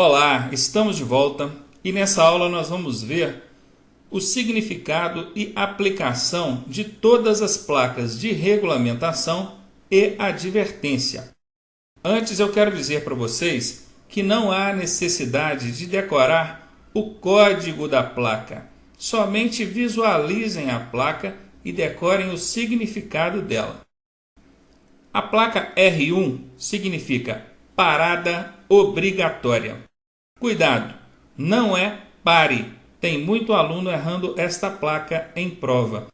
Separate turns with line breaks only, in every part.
Olá, estamos de volta e nessa aula nós vamos ver o significado e aplicação de todas as placas de regulamentação e advertência. Antes eu quero dizer para vocês que não há necessidade de decorar o código da placa. Somente visualizem a placa e decorem o significado dela. A placa R1 significa parada obrigatória. Cuidado, não é pare. Tem muito aluno errando esta placa em prova.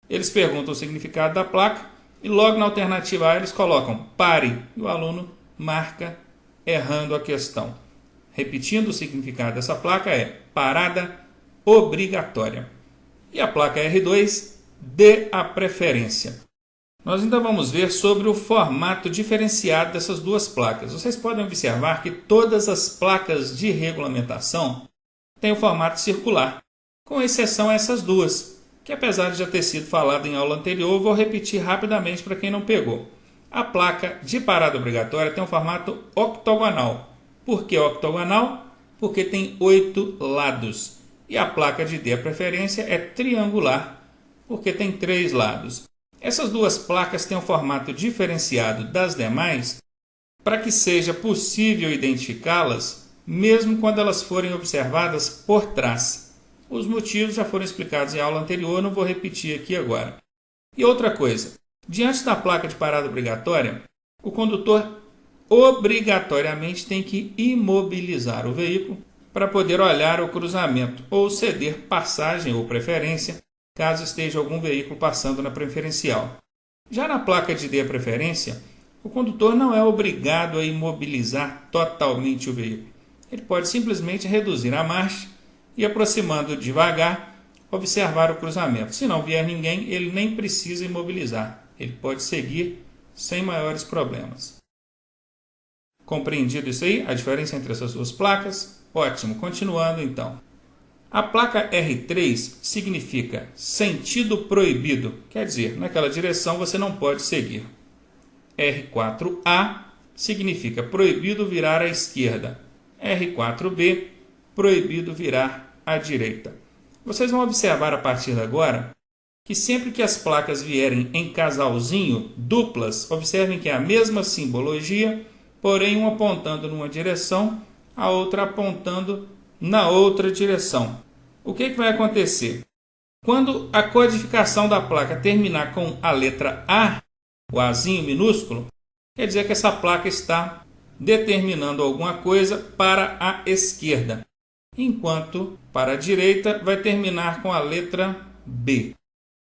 Eles perguntam o significado da placa e logo na alternativa A eles colocam pare e o aluno marca errando a questão. Repetindo, o significado dessa placa é parada obrigatória. E a placa R2, dê a preferência. Nós ainda vamos ver sobre o formato diferenciado dessas duas placas. Vocês podem observar que todas as placas de regulamentação têm o formato circular, com exceção a essas duas, que apesar de já ter sido falado em aula anterior, eu vou repetir rapidamente para quem não pegou. A placa de parada obrigatória tem um formato octogonal. Por que octogonal? Porque tem 8 lados. E a placa de dê a preferência é triangular, porque tem 3 lados. Essas duas placas têm um formato diferenciado das demais para que seja possível identificá-las mesmo quando elas forem observadas por trás. Os motivos já foram explicados em aula anterior, não vou repetir aqui agora. E outra coisa, diante da placa de parada obrigatória, o condutor obrigatoriamente tem que imobilizar o veículo para poder olhar o cruzamento ou ceder passagem ou preferência caso esteja algum veículo passando na preferencial. Já na placa de dê a preferência, o condutor não é obrigado a imobilizar totalmente o veículo. Ele pode simplesmente reduzir a marcha e, aproximando devagar, observar o cruzamento. Se não vier ninguém, ele nem precisa imobilizar. Ele pode seguir sem maiores problemas. Compreendido isso aí? A diferença entre essas duas placas? Ótimo. Continuando então. A placa R3 significa sentido proibido, quer dizer, naquela direção você não pode seguir. R4A significa proibido virar à esquerda. R4B, proibido virar à direita. Vocês vão observar a partir de agora que sempre que as placas vierem em casalzinho, duplas, observem que é a mesma simbologia, porém uma apontando numa direção, a outra apontando na outra direção. O que vai acontecer? Quando a codificação da placa terminar com a letra A, o Azinho minúsculo, quer dizer que essa placa está determinando alguma coisa para a esquerda, enquanto para a direita vai terminar com a letra B.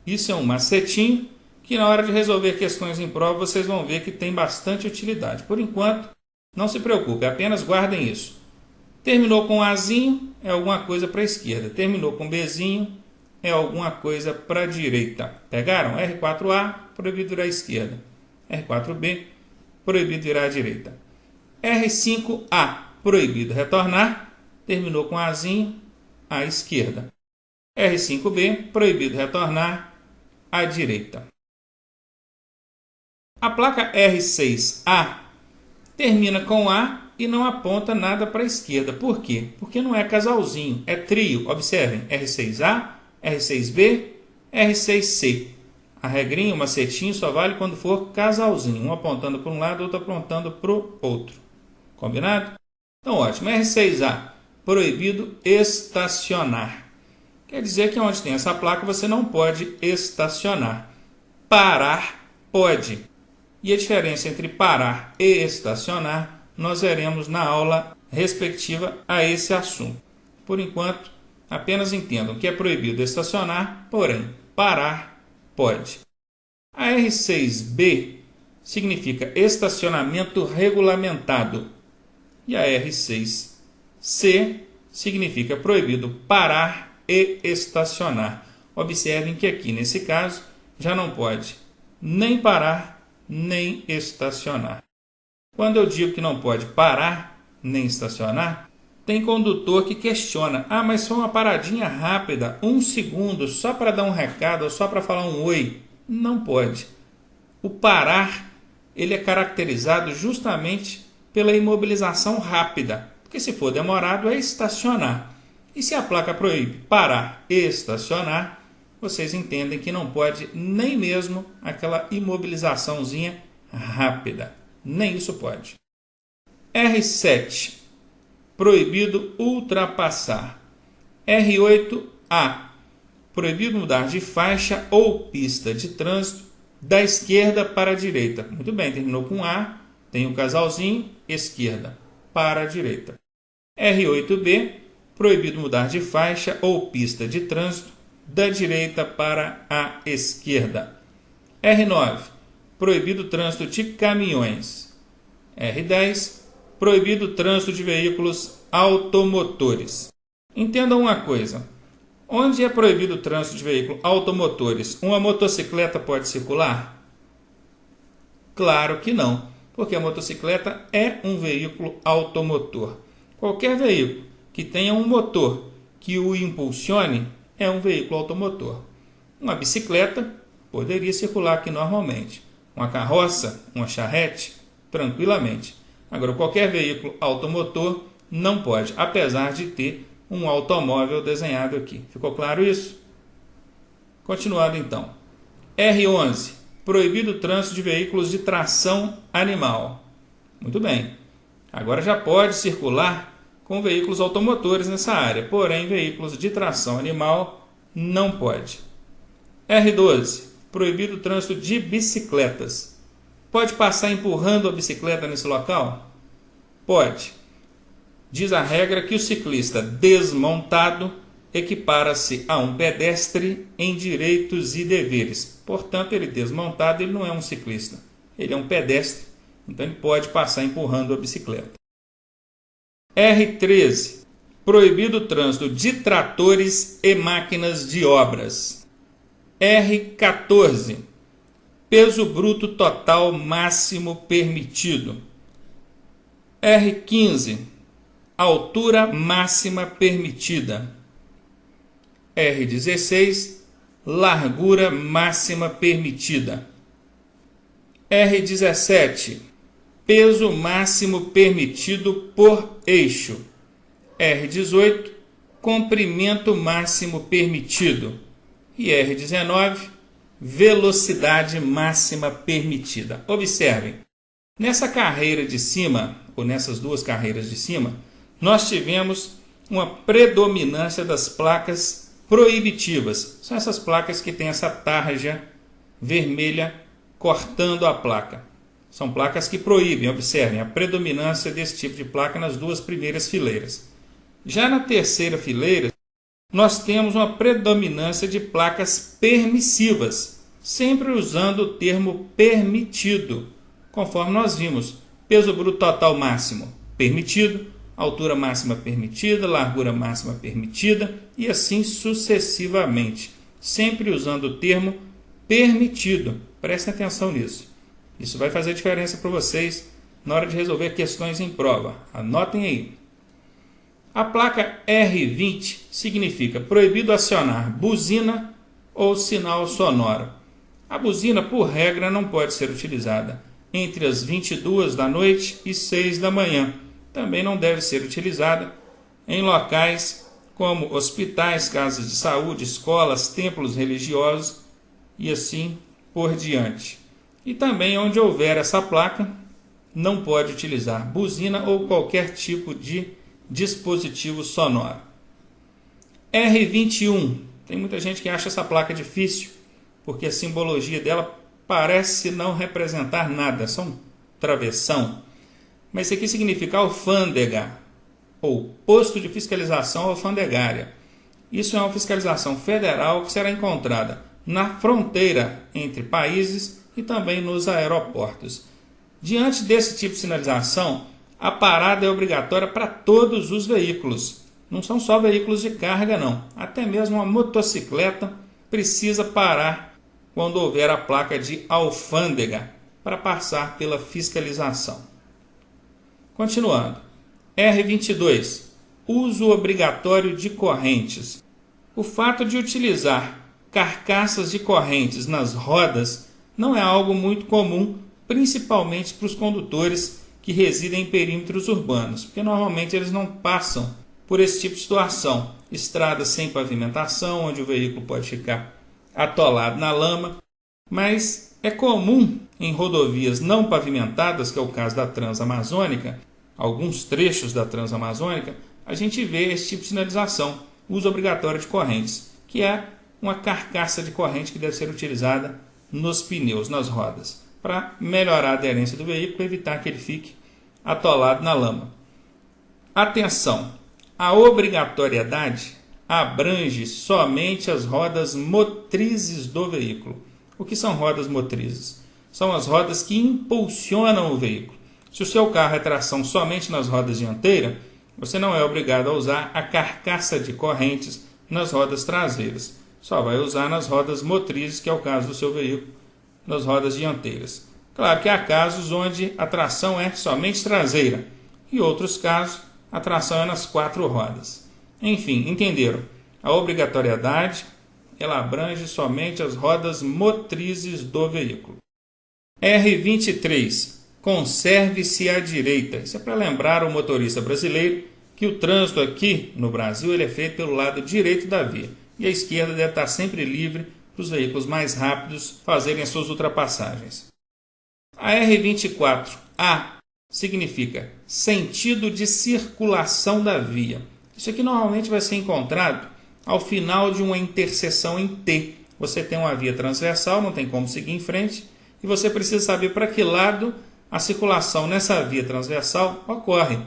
Isso é um macetinho que na hora de resolver questões em prova vocês vão ver que tem bastante utilidade. Por enquanto, não se preocupe, apenas guardem isso. Terminou com Azinho, é alguma coisa para a esquerda. Terminou com Bzinho, é alguma coisa para a direita. Pegaram? R4A, proibido virar à esquerda. R4B, proibido virar à direita. R5A, proibido retornar. Terminou com Azinho, à esquerda. R5B, proibido retornar, à direita. A placa R6A termina com A e não aponta nada para a esquerda. Por quê? Porque não é casalzinho, é trio. Observem, R6A, R6B, R6C. A regrinha, o macetinho, só vale quando for casalzinho. Um apontando para um lado, outro apontando para o outro. Combinado? Então, ótimo. R6A, proibido estacionar. Quer dizer que onde tem essa placa você não pode estacionar. Parar, pode. E a diferença entre parar e estacionar nós veremos na aula respectiva a esse assunto. Por enquanto, apenas entendam que é proibido estacionar, porém, parar pode. A R6B significa estacionamento regulamentado. E a R6C significa proibido parar e estacionar. Observem que aqui, nesse caso, já não pode nem parar, nem estacionar. Quando eu digo que não pode parar nem estacionar, tem condutor que questiona. Ah, mas foi uma paradinha rápida, 1 segundo, só para dar um recado ou só para falar um oi. Não pode. O parar, ele é caracterizado justamente pela imobilização rápida. Porque se for demorado é estacionar. E se a placa proíbe parar e estacionar, vocês entendem que não pode nem mesmo aquela imobilizaçãozinha rápida. Nem isso pode. R7. Proibido ultrapassar. R8A. Proibido mudar de faixa ou pista de trânsito da esquerda para a direita. Muito bem, terminou com A, tem um casalzinho, esquerda para a direita. R8B. Proibido mudar de faixa ou pista de trânsito da direita para a esquerda. R9. Proibido o trânsito de caminhões. R10. Proibido o trânsito de veículos automotores. Entendam uma coisa. Onde é proibido o trânsito de veículos automotores, uma motocicleta pode circular? Claro que não, porque a motocicleta é um veículo automotor. Qualquer veículo que tenha um motor que o impulsione é um veículo automotor. Uma bicicleta poderia circular aqui normalmente. Uma carroça, uma charrete, tranquilamente. Agora, qualquer veículo automotor não pode, apesar de ter um automóvel desenhado aqui. Ficou claro isso? Continuando então. R11. Proibido o trânsito de veículos de tração animal. Muito bem. Agora já pode circular com veículos automotores nessa área, porém veículos de tração animal não pode. R12. Proibido o trânsito de bicicletas. Pode passar empurrando a bicicleta nesse local? Pode. Diz a regra que o ciclista desmontado equipara-se a um pedestre em direitos e deveres. Portanto, ele desmontado, ele não é um ciclista, ele é um pedestre, então ele pode passar empurrando a bicicleta. R13. Proibido o trânsito de tratores e máquinas de obras. R14. Peso bruto total máximo permitido. R15. Altura máxima permitida. R16. Largura máxima permitida. R17. Peso máximo permitido por eixo. R18. Comprimento máximo permitido. E R19. Velocidade máxima permitida. Observem, nessa carreira de cima, ou nessas duas carreiras de cima, nós tivemos uma predominância das placas proibitivas. São essas placas que têm essa tarja vermelha cortando a placa. São placas que proíbem, observem, a predominância desse tipo de placa nas duas primeiras fileiras. Já na terceira fileira, nós temos uma predominância de placas permissivas, sempre usando o termo permitido, conforme nós vimos. Peso bruto total máximo permitido, altura máxima permitida, largura máxima permitida e assim sucessivamente, sempre usando o termo permitido. Prestem atenção nisso. Isso vai fazer diferença para vocês na hora de resolver questões em prova. Anotem aí. A placa R20 significa proibido acionar buzina ou sinal sonoro. A buzina, por regra, não pode ser utilizada entre as 22 da noite e 6 da manhã. Também não deve ser utilizada em locais como hospitais, casas de saúde, escolas, templos religiosos e assim por diante. E também onde houver essa placa, não pode utilizar buzina ou qualquer tipo de dispositivo sonoro. R21. Tem muita gente que acha essa placa difícil, porque a simbologia dela parece não representar nada, só um travessão. Mas isso aqui significa alfândega, ou posto de fiscalização alfandegária. Isso é uma fiscalização federal que será encontrada na fronteira entre países e também nos aeroportos. Diante desse tipo de sinalização, a parada é obrigatória para todos os veículos. Não são só veículos de carga, não. Até mesmo uma motocicleta precisa parar quando houver a placa de alfândega para passar pela fiscalização. Continuando. R22. Uso obrigatório de correntes. O fato de utilizar carcaças de correntes nas rodas não é algo muito comum, principalmente para os condutores que residem em perímetros urbanos, porque normalmente eles não passam por esse tipo de situação. Estradas sem pavimentação, onde o veículo pode ficar atolado na lama, mas é comum em rodovias não pavimentadas, que é o caso da Transamazônica, alguns trechos da Transamazônica, a gente vê esse tipo de sinalização, uso obrigatório de correntes, que é uma carcaça de corrente que deve ser utilizada nos pneus, nas rodas, para melhorar a aderência do veículo e evitar que ele fique atolado na lama. Atenção! A obrigatoriedade abrange somente as rodas motrizes do veículo. O que são rodas motrizes? São as rodas que impulsionam o veículo. Se o seu carro é tração somente nas rodas dianteiras, você não é obrigado a usar a carcaça de correntes nas rodas traseiras. Só vai usar nas rodas motrizes, que é o caso do seu veículo, nas rodas dianteiras. Claro que há casos onde a tração é somente traseira e outros casos a tração é nas 4 rodas. Enfim, entenderam? A obrigatoriedade ela abrange somente as rodas motrizes do veículo. R23. Conserve-se à direita. Isso é para lembrar o motorista brasileiro que o trânsito aqui no Brasil ele é feito pelo lado direito da via e a esquerda deve estar sempre livre para os veículos mais rápidos fazerem as suas ultrapassagens. A R24A significa sentido de circulação da via. Isso aqui normalmente vai ser encontrado ao final de uma interseção em T. Você tem uma via transversal, não tem como seguir em frente, e você precisa saber para que lado a circulação nessa via transversal ocorre.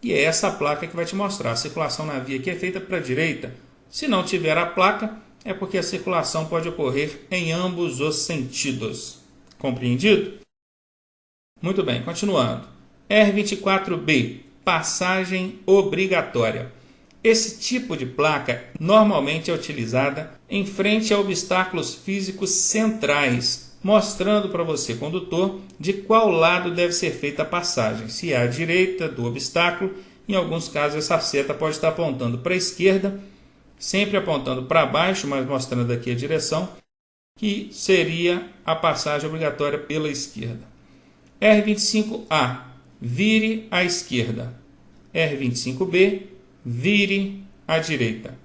E é essa placa que vai te mostrar. A circulação na via aqui é feita para a direita. Se não tiver a placa, é porque a circulação pode ocorrer em ambos os sentidos. Compreendido? Muito bem, continuando. R24B, passagem obrigatória. Esse tipo de placa normalmente é utilizada em frente a obstáculos físicos centrais, mostrando para você, condutor, de qual lado deve ser feita a passagem. Se é à direita do obstáculo, em alguns casos essa seta pode estar apontando para a esquerda, sempre apontando para baixo, mas mostrando aqui a direção, que seria a passagem obrigatória pela esquerda. R25A, vire à esquerda. R25B, vire à direita.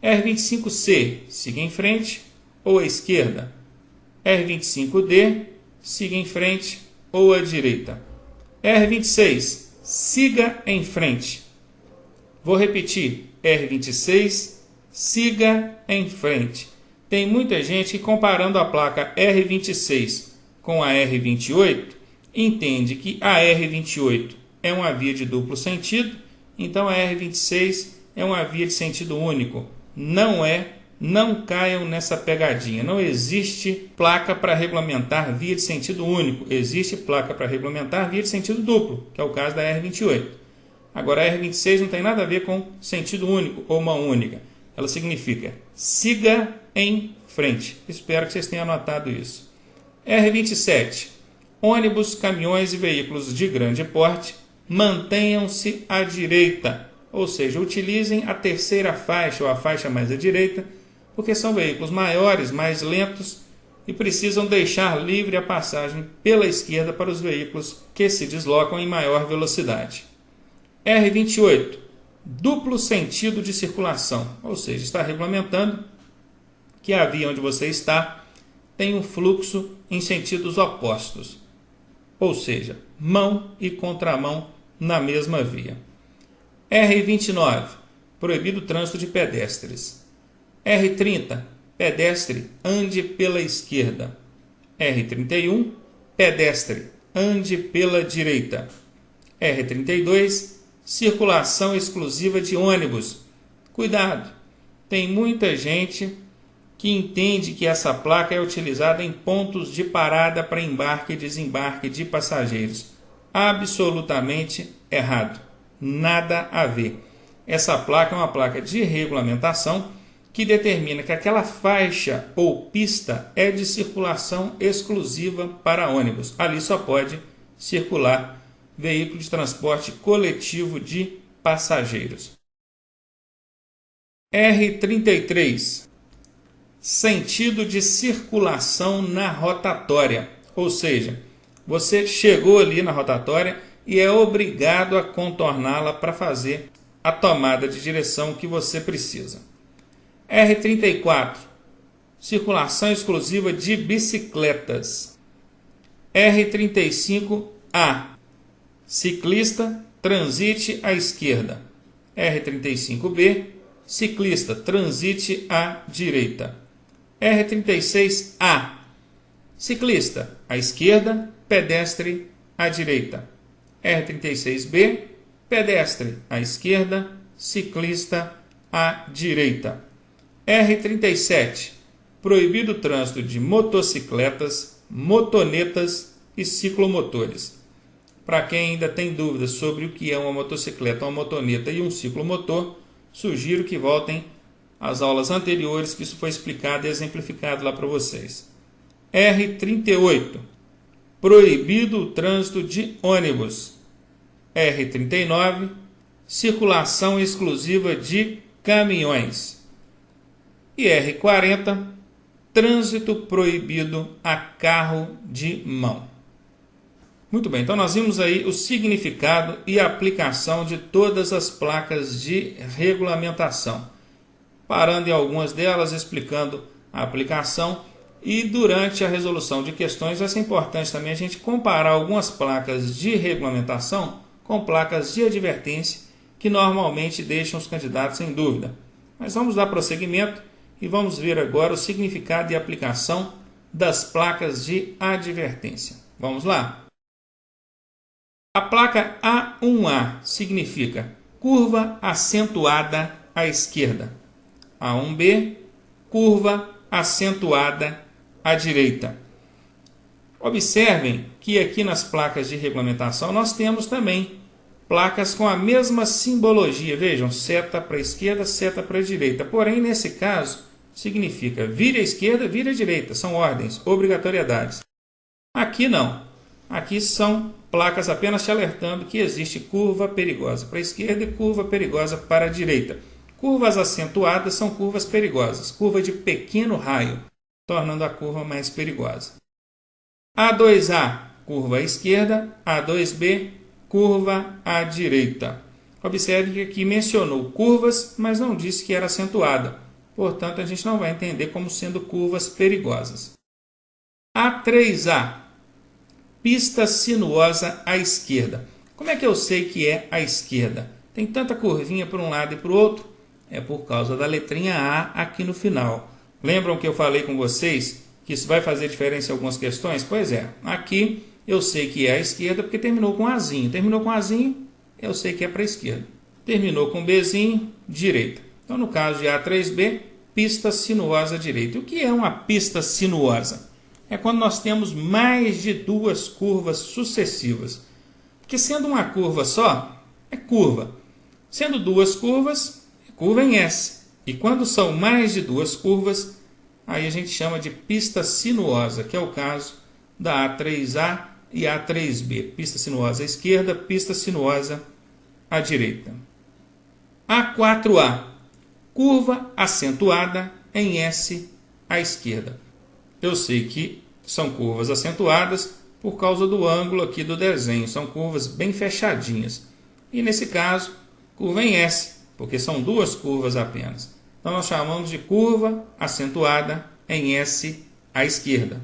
R25C, siga em frente ou à esquerda. R25D, siga em frente ou à direita. R26, siga em frente. Vou repetir. R26, siga em frente. Tem muita gente que, comparando a placa R26 com a R28, entende que a R28 é uma via de duplo sentido, então a R26 é uma via de sentido único. Não é, não caiam nessa pegadinha. Não existe placa para regulamentar via de sentido único. Existe placa para regulamentar via de sentido duplo, que é o caso da R28. Agora a R26 não tem nada a ver com sentido único ou mão única. Ela significa siga em frente. Espero que vocês tenham anotado isso. R27. Ônibus, caminhões e veículos de grande porte mantenham-se à direita, ou seja, utilizem a terceira faixa ou a faixa mais à direita, porque são veículos maiores, mais lentos e precisam deixar livre a passagem pela esquerda para os veículos que se deslocam em maior velocidade. R28. Duplo sentido de circulação, ou seja, está regulamentando que a via onde você está tem um fluxo em sentidos opostos, ou seja, mão e contramão na mesma via. R29. Proibido o trânsito de pedestres. R30. Pedestre, ande pela esquerda. R31. Pedestre, ande pela direita. R32. Circulação exclusiva de ônibus. Cuidado, tem muita gente que entende que essa placa é utilizada em pontos de parada para embarque e desembarque de passageiros. Absolutamente errado. Nada a ver. Essa placa é uma placa de regulamentação que determina que aquela faixa ou pista é de circulação exclusiva para ônibus. Ali só pode circular veículo de transporte coletivo de passageiros. R33. Sentido de circulação na rotatória. Ou seja, você chegou ali na rotatória e é obrigado a contorná-la para fazer a tomada de direção que você precisa. R34, circulação exclusiva de bicicletas. R35A, ciclista, transite à esquerda. R35B, ciclista, transite à direita. R36A, ciclista, à esquerda, pedestre, à direita. R36B, pedestre, à esquerda, ciclista, à direita. R37, proibido o trânsito de motocicletas, motonetas e ciclomotores. Para quem ainda tem dúvidas sobre o que é uma motocicleta, uma motoneta e um ciclomotor, sugiro que voltem às aulas anteriores, que isso foi explicado e exemplificado lá para vocês. R38, proibido o trânsito de ônibus. R39, circulação exclusiva de caminhões. E R40, trânsito proibido a carro de mão. Muito bem, então nós vimos aí o significado e a aplicação de todas as placas de regulamentação, parando em algumas delas, explicando a aplicação, e durante a resolução de questões vai ser importante também a gente comparar algumas placas de regulamentação com placas de advertência que normalmente deixam os candidatos em dúvida. Mas vamos dar prosseguimento e vamos ver agora o significado e aplicação das placas de advertência. Vamos lá? A placa A1A significa curva acentuada à esquerda. A1B, curva acentuada à direita. Observem que aqui nas placas de regulamentação nós temos também placas com a mesma simbologia. Vejam, seta para a esquerda, seta para a direita. Porém, nesse caso, significa vire à esquerda, vire à direita. São ordens, obrigatoriedades. Aqui não. Aqui são placas apenas te alertando que existe curva perigosa para a esquerda e curva perigosa para a direita. Curvas acentuadas são curvas perigosas, curva de pequeno raio, tornando a curva mais perigosa. A2A, curva à esquerda, A2B, curva à direita. Observe que aqui mencionou curvas, mas não disse que era acentuada. Portanto, a gente não vai entender como sendo curvas perigosas. A3A, pista sinuosa à esquerda. Como é que eu sei que é à esquerda? Tem tanta curvinha para um lado e para o outro? É por causa da letrinha A aqui no final. Lembram que eu falei com vocês que isso vai fazer diferença em algumas questões? Pois é, aqui eu sei que é à esquerda porque terminou com Azinho. Terminou com Azinho, eu sei que é para a esquerda. Terminou com Bzinho, direita. Então, no caso de A3B, pista sinuosa à direita. O que é uma pista sinuosa? É quando nós temos mais de duas curvas sucessivas. Porque sendo uma curva só, é curva. Sendo duas curvas, é curva em S. E quando são mais de duas curvas, aí a gente chama de pista sinuosa, que é o caso da A3A e A3B. Pista sinuosa à esquerda, pista sinuosa à direita. A4A, curva acentuada em S à esquerda. Eu sei que são curvas acentuadas por causa do ângulo aqui do desenho. São curvas bem fechadinhas. E nesse caso, curva em S, porque são duas curvas apenas. Então, nós chamamos de curva acentuada em S à esquerda.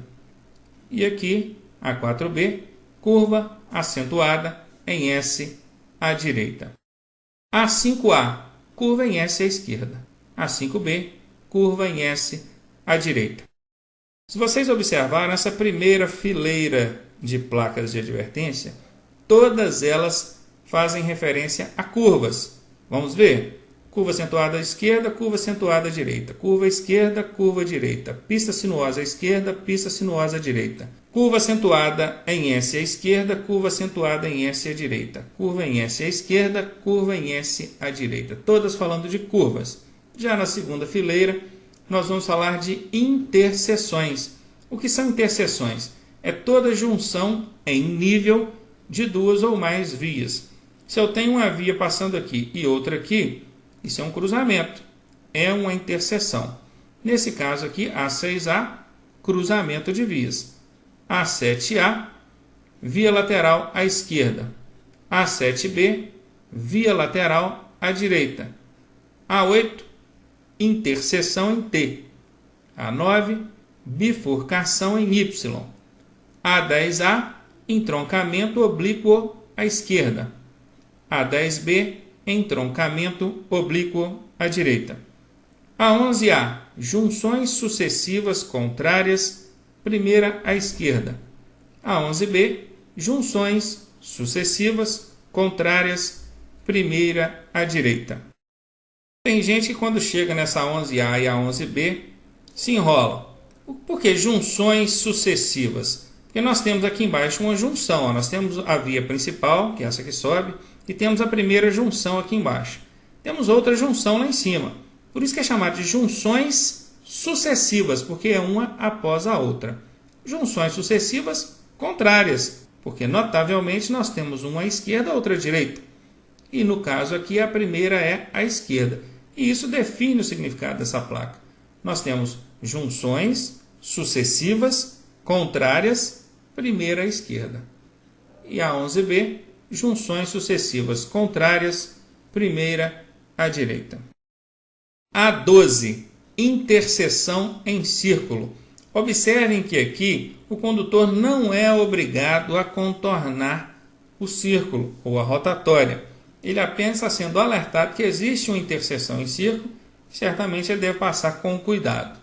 E aqui, A4B, curva acentuada em S à direita. A5A, curva em S à esquerda. A5B, curva em S à direita. Se vocês observarem essa primeira fileira de placas de advertência, todas elas fazem referência a curvas. Vamos ver? Curva acentuada à esquerda, curva acentuada à direita. Curva esquerda, curva direita. Pista sinuosa à esquerda, pista sinuosa à direita. Curva acentuada em S à esquerda, curva acentuada em S à direita. Curva em S à esquerda, curva em S à direita. Todas falando de curvas. Já na segunda fileira, nós vamos falar de interseções. O que são interseções? É toda junção em nível de duas ou mais vias. Se eu tenho uma via passando aqui e outra aqui, isso é um cruzamento, é uma interseção. Nesse caso aqui, A6A, cruzamento de vias. A7A, via lateral à esquerda. A7B, via lateral à direita. A8, interseção em T. A9, bifurcação em Y. A10A, entroncamento oblíquo à esquerda. A10B, entroncamento oblíquo à direita. A11A, junções sucessivas contrárias, primeira à esquerda. A11B, junções sucessivas contrárias, primeira à direita. Tem gente que quando chega nessa A11A e a 11B se enrola. Por que junções sucessivas? Porque nós temos aqui embaixo uma junção. Ó. Nós temos a via principal, que é essa que sobe, e temos a primeira junção aqui embaixo. Temos outra junção lá em cima. Por isso que é chamado de junções sucessivas, porque é uma após a outra. Junções sucessivas contrárias, porque notavelmente nós temos uma à esquerda e outra à direita. E no caso aqui a primeira é à esquerda. E isso define o significado dessa placa. Nós temos junções sucessivas contrárias, primeira à esquerda. E a 11B, junções sucessivas contrárias, primeira à direita. A12, interseção em círculo. Observem que aqui o condutor não é obrigado a contornar o círculo ou a rotatória. Ele apenas está sendo alertado que existe uma interseção em círculo, certamente ele deve passar com cuidado.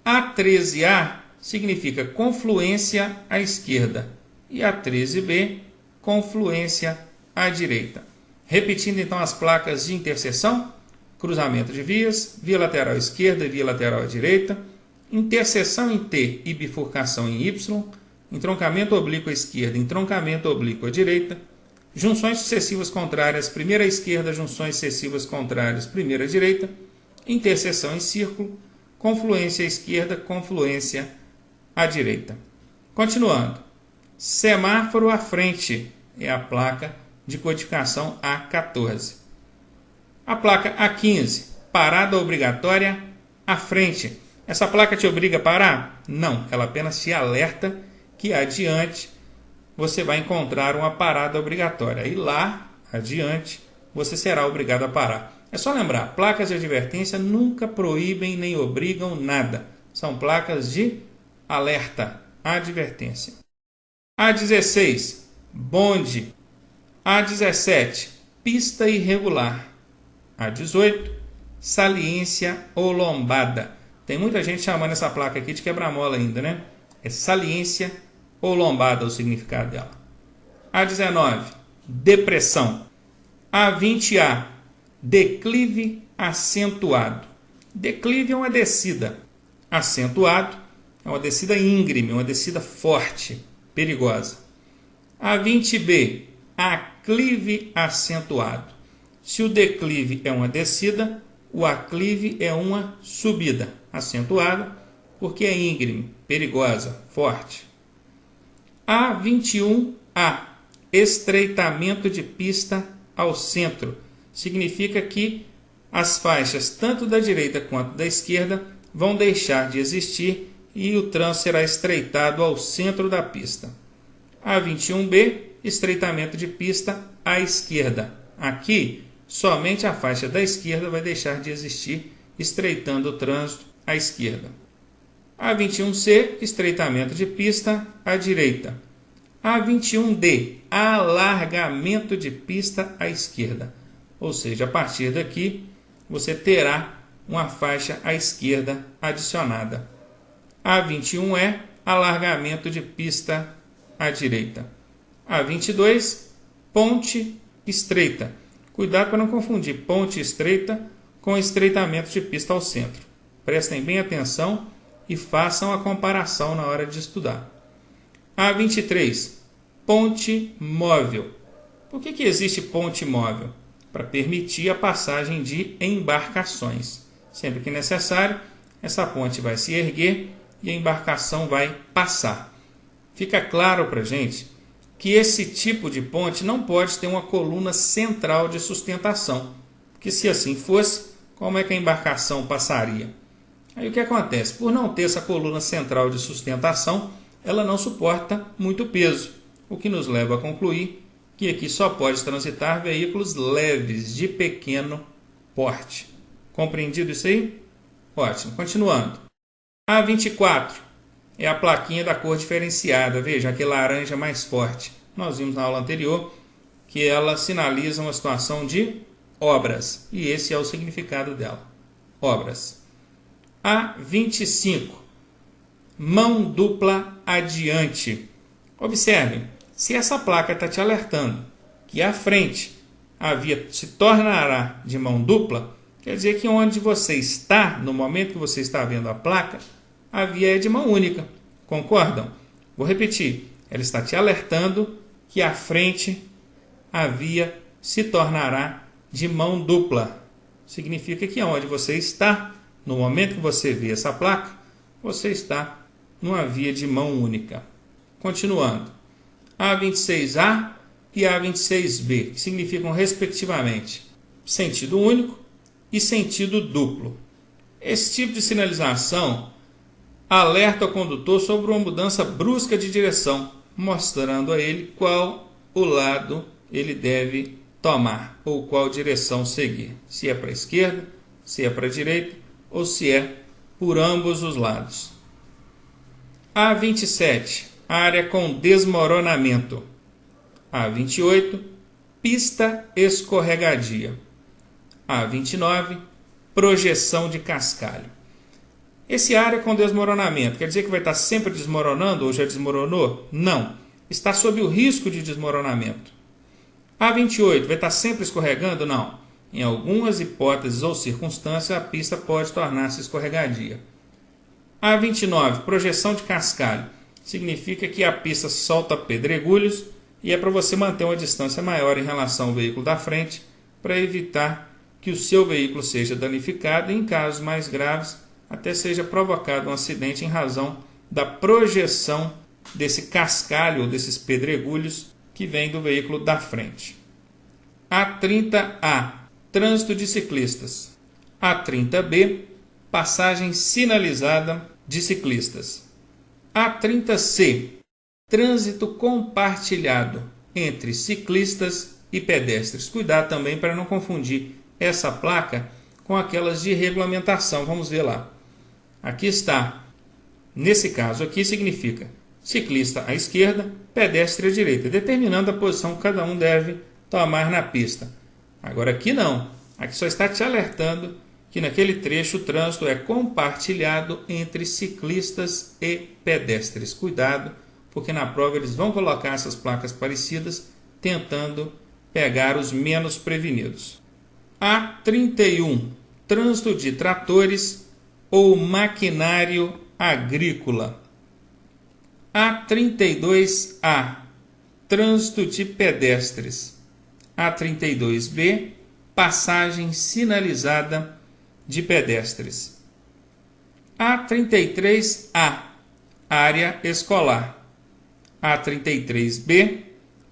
A13A significa confluência à esquerda e A13B, confluência à direita. Repetindo então as placas de interseção: cruzamento de vias, via lateral esquerda e via lateral direita, interseção em T e bifurcação em Y, entroncamento oblíquo à esquerda, entroncamento oblíquo à direita, junções sucessivas contrárias, primeira à esquerda, junções sucessivas contrárias, primeira à direita, interseção em círculo, confluência à esquerda, confluência à direita. Continuando, semáforo à frente é a placa de codificação A14. A placa A15, parada obrigatória à frente. Essa placa te obriga a parar? Não, ela apenas te alerta que adiante você vai encontrar uma parada obrigatória. E lá adiante você será obrigado a parar. É só lembrar, placas de advertência nunca proíbem nem obrigam nada. São placas de alerta, advertência. A16, bonde. A17, pista irregular. A18, saliência ou lombada. Tem muita gente chamando essa placa aqui de quebra-mola ainda, né? É saliência ou lombada o significado dela. A19, depressão. A20A, declive acentuado. Declive é uma descida. Acentuado é uma descida íngreme, uma descida forte, perigosa. A20B, aclive acentuado. Se o declive é uma descida, o aclive é uma subida, acentuada, porque é íngreme, perigosa, forte. A21A, estreitamento de pista ao centro. Significa que as faixas, tanto da direita quanto da esquerda, vão deixar de existir e o trânsito será estreitado ao centro da pista. A21B, estreitamento de pista à esquerda. Aqui, somente a faixa da esquerda vai deixar de existir, estreitando o trânsito à esquerda. A21C, estreitamento de pista à direita. A21D, alargamento de pista à esquerda. Ou seja, a partir daqui, você terá uma faixa à esquerda adicionada. A21E, alargamento de pista à direita. A22, ponte estreita. Cuidado para não confundir ponte estreita com estreitamento de pista ao centro. Prestem bem atenção e façam a comparação na hora de estudar. A23, ponte móvel. Por que existe ponte móvel? Para permitir a passagem de embarcações. Sempre que necessário, essa ponte vai se erguer e a embarcação vai passar. Fica claro para a gente que esse tipo de ponte não pode ter uma coluna central de sustentação, porque se assim fosse, como é que a embarcação passaria? Aí o que acontece? Por não ter essa coluna central de sustentação, ela não suporta muito peso, o que nos leva a concluir que aqui só pode transitar veículos leves de pequeno porte. Compreendido isso aí? Ótimo. Continuando. A24 é a plaquinha da cor diferenciada. Veja, aquele laranja mais forte. Nós vimos na aula anterior que ela sinaliza uma situação de obras. E esse é o significado dela. Obras. A25. Mão dupla adiante. Observem, se essa placa está te alertando que à frente a via se tornará de mão dupla, quer dizer que onde você está, no momento que você está vendo a placa, a via é de mão única. Concordam? Vou repetir. Ela está te alertando que à frente a via se tornará de mão dupla. Significa que onde você está, no momento que você vê essa placa, você está numa via de mão única. Continuando. A26A e A26B, que significam respectivamente sentido único e sentido duplo. Esse tipo de sinalização alerta o condutor sobre uma mudança brusca de direção, mostrando a ele qual o lado ele deve tomar ou qual direção seguir. Se é para a esquerda, se é para a direita ou se é por ambos os lados. A27, área com desmoronamento. A28, pista escorregadia. A29, projeção de cascalho. Esse área com desmoronamento, quer dizer que vai estar sempre desmoronando ou já desmoronou? Não. Está sob o risco de desmoronamento. A28, vai estar sempre escorregando? Não. Em algumas hipóteses ou circunstâncias, a pista pode tornar-se escorregadia. A29, projeção de cascalho. Significa que a pista solta pedregulhos e é para você manter uma distância maior em relação ao veículo da frente para evitar que o seu veículo seja danificado e, em casos mais graves, até seja provocado um acidente em razão da projeção desse cascalho ou desses pedregulhos que vem do veículo da frente. A30A, trânsito de ciclistas. A30B, passagem sinalizada de ciclistas. A30C, trânsito compartilhado entre ciclistas e pedestres. Cuidado também para não confundir essa placa com aquelas de regulamentação. Vamos ver lá. Aqui está. Nesse caso aqui significa ciclista à esquerda, pedestre à direita, determinando a posição que cada um deve tomar na pista. Agora aqui não. Aqui só está te alertando que naquele trecho o trânsito é compartilhado entre ciclistas e pedestres. Cuidado, porque na prova eles vão colocar essas placas parecidas, tentando pegar os menos prevenidos. A31, trânsito de tratores ou maquinário agrícola. A32A, trânsito de pedestres. A32B, passagem sinalizada de pedestres. A33A, área escolar. A33B,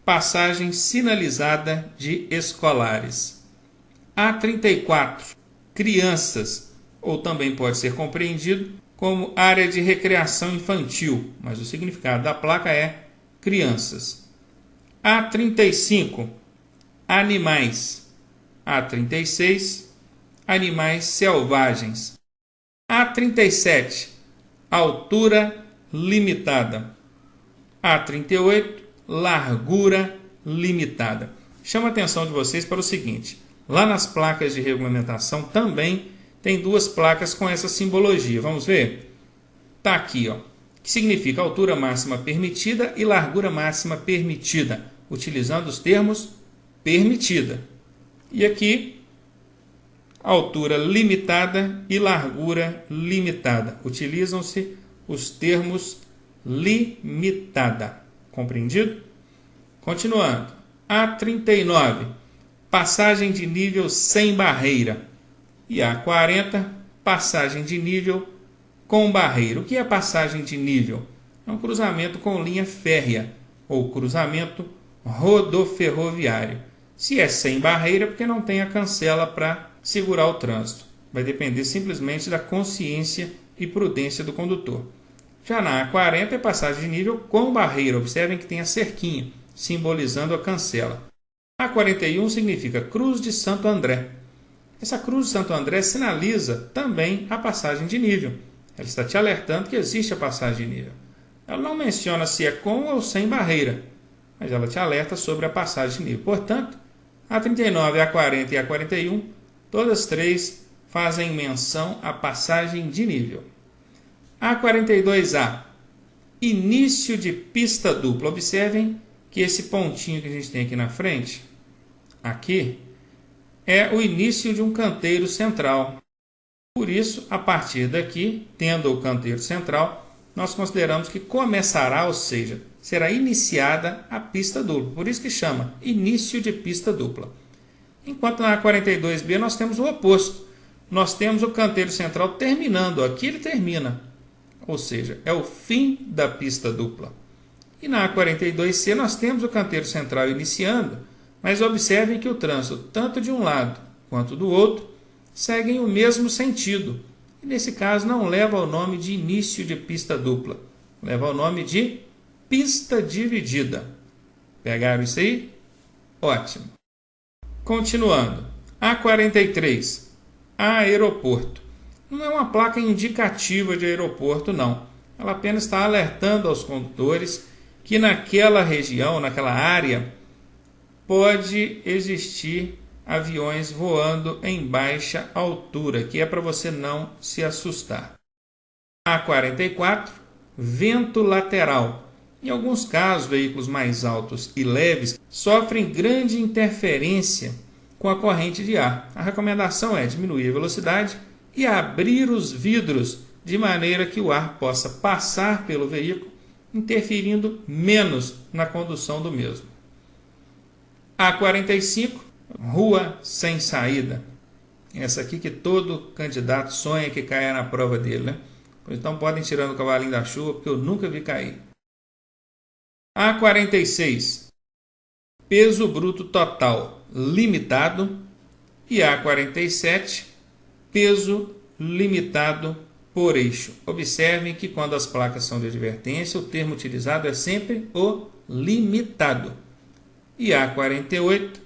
passagem sinalizada de escolares. A34, crianças, ou também pode ser compreendido como área de recreação infantil, mas o significado da placa é crianças. A35, animais. A36, animais selvagens. A37, altura limitada. A38, largura limitada. Chama a atenção de vocês para o seguinte: lá nas placas de regulamentação também tem duas placas com essa simbologia. Vamos ver? Está aqui, ó, que significa altura máxima permitida e largura máxima permitida, utilizando os termos permitida. E aqui, altura limitada e largura limitada. Utilizam-se os termos limitada. Compreendido? Continuando. A39, passagem de nível sem barreira. E A40, passagem de nível com barreira. O que é passagem de nível? É um cruzamento com linha férrea ou cruzamento rodoferroviário. Se é sem barreira, porque não tem a cancela para segurar o trânsito. Vai depender simplesmente da consciência e prudência do condutor. Já na A40 é passagem de nível com barreira. Observem que tem a cerquinha. simbolizando a cancela. A41 significa Cruz de Santo André. Essa Cruz de Santo André sinaliza também a passagem de nível. Ela está te alertando que existe a passagem de nível. Ela não menciona se é com ou sem barreira, mas ela te alerta sobre a passagem de nível. Portanto, a 39, a 40 e a 41, todas três fazem menção à passagem de nível. A 42A, início de pista dupla. Observem que esse pontinho que a gente tem aqui na frente, aqui, é o início de um canteiro central. Por isso, a partir daqui, tendo o canteiro central, nós consideramos que começará, ou seja, será iniciada a pista dupla. Por isso que chama início de pista dupla. Enquanto na 42B nós temos o oposto. Nós temos o canteiro central terminando. Aqui ele termina. Ou seja, é o fim da pista dupla. E na 42C nós temos o canteiro central iniciando, mas observem que o trânsito, tanto de um lado quanto do outro, seguem o mesmo sentido. E nesse caso não leva o nome de início de pista dupla, leva o nome de pista dividida. Pegaram isso aí? Ótimo. Continuando. A43, aeroporto. Não é uma placa indicativa de aeroporto, não. Ela apenas está alertando aos condutores que naquela região, naquela área, pode existir aviões voando em baixa altura, que é para você não se assustar. A44, vento lateral. Em alguns casos, veículos mais altos e leves sofrem grande interferência com a corrente de ar. A recomendação é diminuir a velocidade e abrir os vidros de maneira que o ar possa passar pelo veículo, interferindo menos na condução do mesmo. A45, rua sem saída. Essa aqui que todo candidato sonha que caia na prova dele, né? Então podem tirar o cavalinho da chuva, porque eu nunca vi cair. A46, peso bruto total limitado. E A47, peso limitado por eixo. Observem que quando as placas são de advertência, o termo utilizado é sempre o limitado. E A48,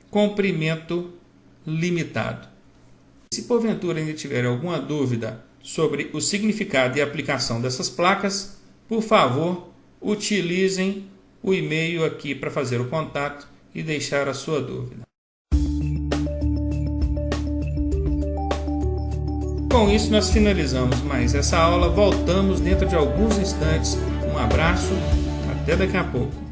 comprimento limitado. Se porventura ainda tiver alguma dúvida sobre o significado e aplicação dessas placas, por favor, utilizem o e-mail aqui para fazer o contato e deixar a sua dúvida. Com isso, nós finalizamos mais essa aula. Voltamos dentro de alguns instantes. Um abraço, até daqui a pouco.